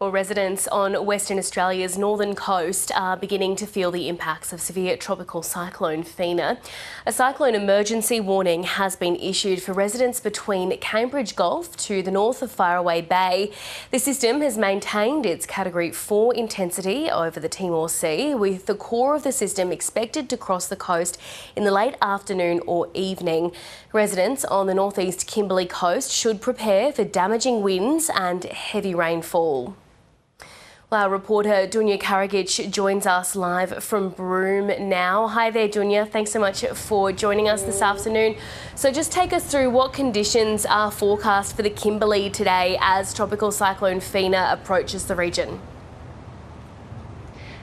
Well, residents on Western Australia's northern coast are beginning to feel the impacts of severe tropical cyclone Fina. A cyclone emergency warning has been issued for residents between Cambridge Gulf to the north of Faraway Bay. The system has maintained its Category 4 intensity over the Timor Sea, with the core of the system expected to cross the coast in the late afternoon or evening. Residents on the northeast Kimberley coast should prepare for damaging winds and heavy rainfall. Well, our reporter Dunja Karagic joins us live from Broome now. Hi there, Dunja. Thanks so much for joining us this afternoon. So just take us through what conditions are forecast for the Kimberley today as Tropical Cyclone Fina approaches the region.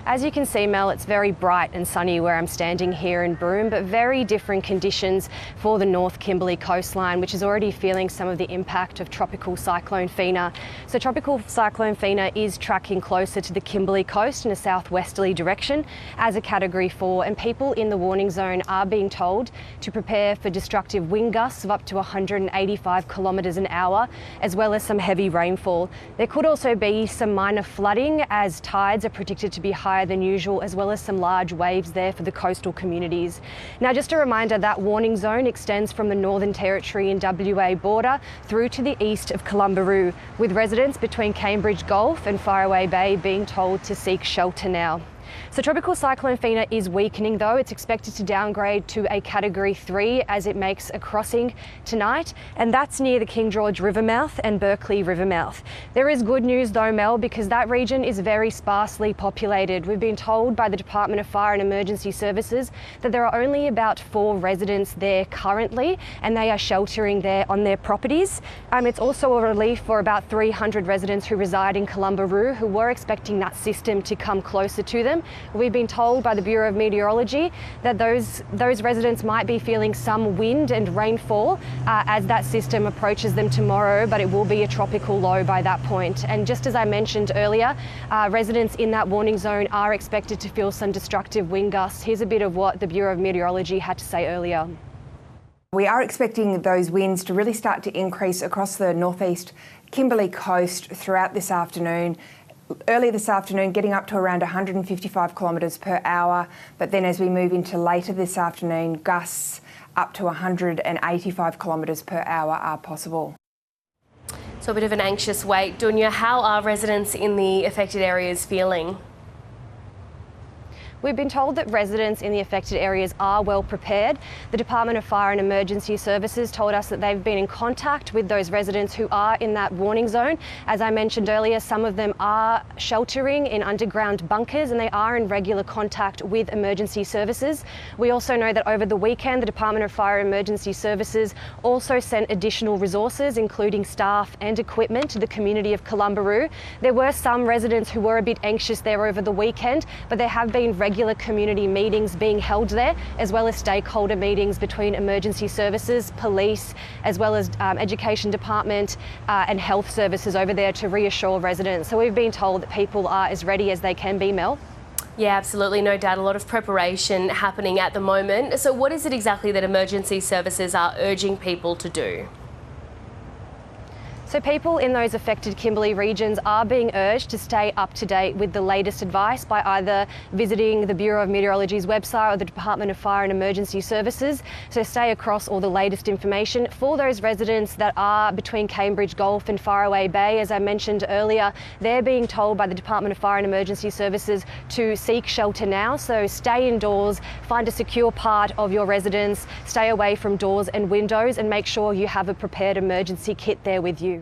As you can see, Mel, it's very bright and sunny where I'm standing here in Broome, but very different conditions for the North Kimberley coastline, which is already feeling some of the impact of Tropical Cyclone Fina. So Tropical Cyclone Fina is tracking closer to the Kimberley coast in a southwesterly direction as a Category 4, and people in the warning zone are being told to prepare for destructive wind gusts of up to 185 kilometres an hour, as well as some heavy rainfall. There could also be some minor flooding as tides are predicted to be higher than usual, as well as some large waves there for the coastal communities. Now, just a reminder, that warning zone extends from the Northern Territory and WA border through to the east of Columbaroo, with residents between Cambridge Gulf and Faraway Bay being told to seek shelter now. So Tropical Cyclone Fina is weakening though. It's expected to downgrade to a Category 3 as it makes a crossing tonight, and that's near the King George River mouth and Berkeley River mouth. There is good news though, Mel, because that region is very sparsely populated. We've been told by the Department of Fire and Emergency Services that there are only about 4 residents there currently, and they are sheltering there on their properties. It's also a relief for about 300 residents who reside in Columbaroo who were expecting that system to come closer to them. We've been told by the Bureau of Meteorology that those residents might be feeling some wind and rainfall as that system approaches them tomorrow, but it will be a tropical low by that point. And just as I mentioned earlier, residents in that warning zone are expected to feel some destructive wind gusts. Here's a bit of what the Bureau of Meteorology had to say earlier. We are expecting those winds to really start to increase across the northeast Kimberley coast throughout this afternoon. Early this afternoon, getting up to around 155 kilometres per hour, but then as we move into later this afternoon, gusts up to 185 kilometres per hour are possible. So a bit of an anxious wait. Dunja, how are residents in the affected areas feeling? We've been told that residents in the affected areas are well prepared. The Department of Fire and Emergency Services told us that they've been in contact with those residents who are in that warning zone. As I mentioned earlier, some of them are sheltering in underground bunkers and they are in regular contact with emergency services. We also know that over the weekend, the Department of Fire and Emergency Services also sent additional resources, including staff and equipment, to the community of Columbaroo. There were some residents who were a bit anxious there over the weekend, but there have been regular community meetings being held there, as well as stakeholder meetings between emergency services, police, as well as education department and health services over there to reassure residents. So we've been told that people are as ready as they can be, Mel. Yeah, absolutely, no doubt. A lot of preparation happening at the moment. So what is it exactly that emergency services are urging people to do? So people in those affected Kimberley regions are being urged to stay up to date with the latest advice by either visiting the Bureau of Meteorology's website or the Department of Fire and Emergency Services. So stay across all the latest information. For those residents that are between Cambridge Gulf and Faraway Bay, as I mentioned earlier, they're being told by the Department of Fire and Emergency Services to seek shelter now. So stay indoors, find a secure part of your residence, stay away from doors and windows, and make sure you have a prepared emergency kit there with you.